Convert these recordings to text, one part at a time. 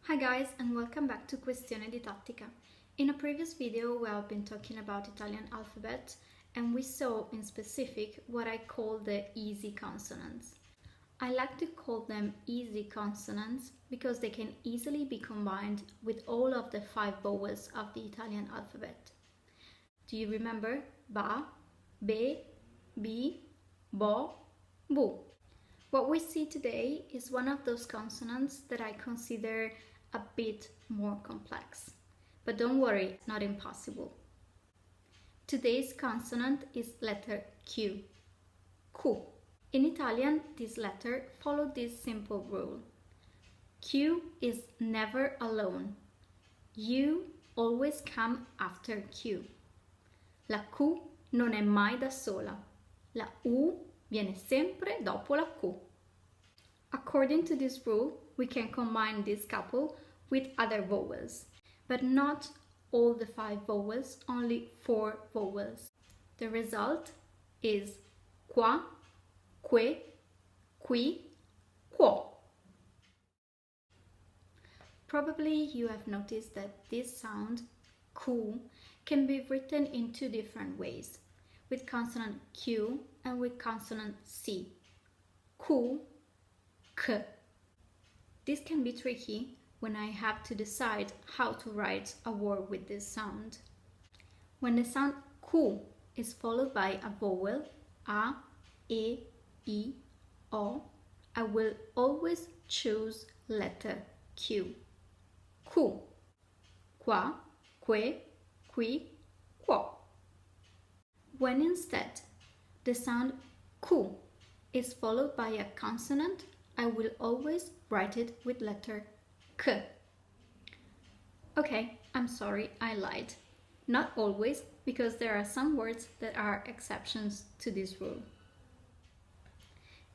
Hi guys, and welcome back to Questione Didattica. In a previous video we have been talking about Italian alphabet and we saw in specific what I call the easy consonants. I like to call them easy consonants because they can easily be combined with all of the 5 vowels of the Italian alphabet. Do you remember ba, be, bi, bo, bu? What we see today is one of those consonants that I consider a bit more complex. But don't worry, it's not impossible. Today's consonant is letter Q. Q. In Italian, this letter follows this simple rule. Q is never alone. U always comes after Q. La Q non è mai da sola. La U viene sempre dopo la Q. According to this rule, we can combine this couple with other vowels, but not all the 5 vowels, only 4 vowels. The result is qua, que, qui, quo. Probably you have noticed that this sound, Q, can be written in 2 different ways, with consonant Q and with consonant C. Q, K. This can be tricky when I have to decide how to write a word with this sound. When the sound Q is followed by a vowel, A, E, I, O, I will always choose letter Q. Q. Qua, que, qui, quo. When instead the sound Q is followed by a consonant, I will always write it with letter K. Okay, I'm sorry, I lied. Not always, because there are some words that are exceptions to this rule.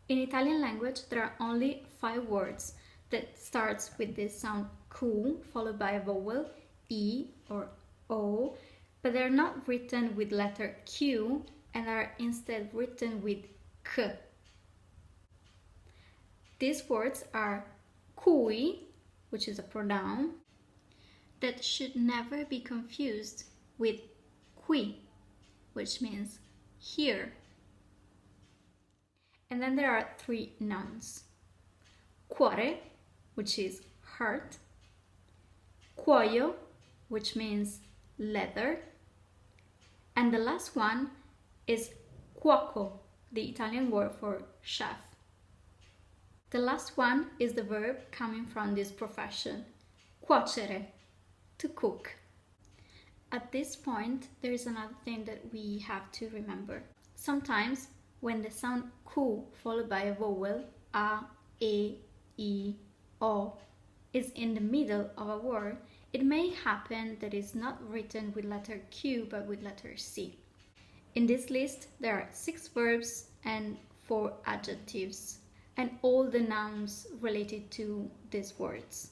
In Italian language, there are only 5 words that starts with this sound Q followed by a vowel I or O, but they're not written with letter Q and are instead written with K. These words are cui, which is a pronoun, that should never be confused with qui, which means here. And then there are 3 nouns. Cuore, which is heart. CUOIO, which means leather. And the last one is CUOCO, the Italian word for chef. The last one is the verb coming from this profession, cuocere, to cook. At this point, there is another thing that we have to remember. Sometimes, when the sound Q followed by a vowel, A, E, I, O, is in the middle of a word, it may happen that it's not written with letter Q but with letter C. In this list, there are 6 verbs and 4 adjectives, and all the nouns related to these words.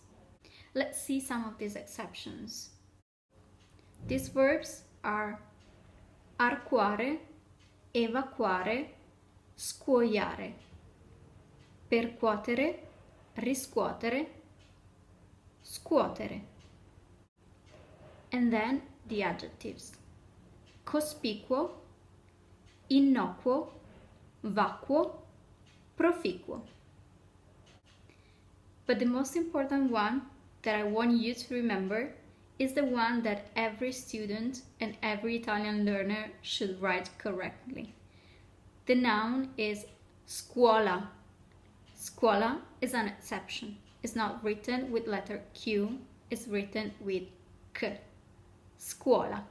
Let's see some of these exceptions. These verbs are ARCUARE, EVACURARE, SQUOIARE, PERCUOTERE, RISCUOTERE, SCUOTERE. And then the adjectives: COSPICUO, INNOCUO, VACUO, PROFICUO. But the most important one that I want you to remember is the one that every student and every Italian learner should write correctly. The noun is SCUOLA. SCUOLA is an exception. It's not written with letter Q, it's written with K. SCUOLA.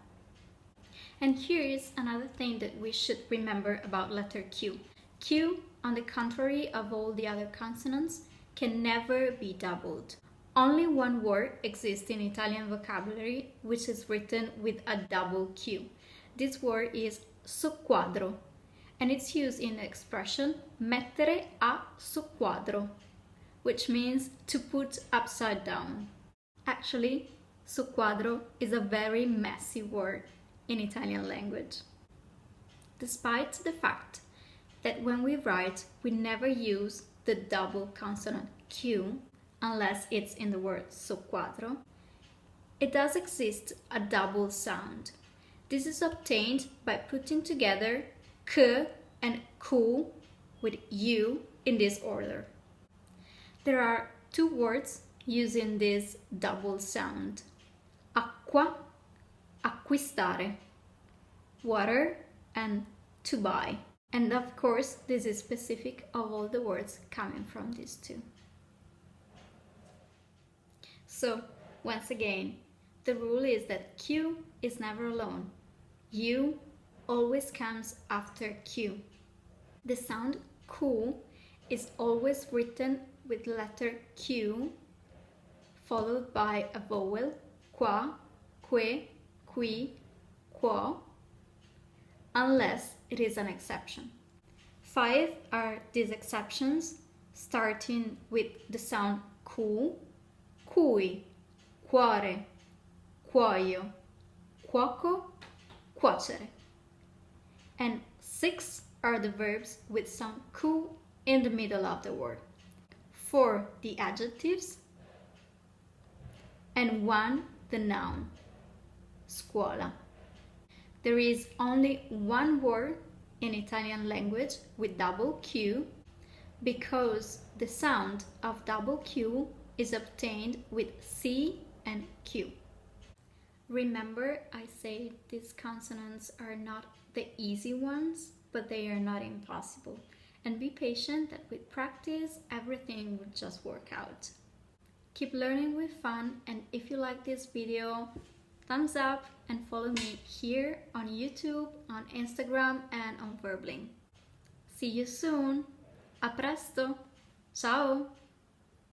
And here is another thing that we should remember about letter Q. Q, on the contrary of all the other consonants, can never be doubled. Only one word exists in Italian vocabulary which is written with a double Q. This word is soqquadro, and it's used in the expression mettere a soqquadro, which means to put upside down. Actually, soqquadro is a very messy word in Italian language. Despite the fact that when we write, we never use the double consonant Q, unless it's in the word SOQUADRO, it does exist a double sound. This is obtained by putting together C and CU with U in this order. There are two words using this double sound: ACQUA, ACQUISTARE, water and to buy. And of course, this is specific of all the words coming from these two. So, once again, the rule is that Q is never alone. U always comes after Q. The sound Q is always written with letter Q, followed by a vowel, qua, que, qui, quo, unless it is an exception. 5 are these exceptions, starting with the sound Q, cui, cuore, CUOIO, CUOCO, CUOCERE. And 6 are the verbs with some Q in the middle of the word. 4 the adjectives, and 1 the noun, SCUOLA. There is only one word in Italian language with double Q because the sound of double Q is obtained with C and Q. Remember, I say these consonants are not the easy ones, but they are not impossible. And be patient that with practice, everything will just work out. Keep learning with fun, and if you like this video, thumbs up and follow me here on YouTube, on Instagram and on Verbling. See you soon! A presto! Ciao!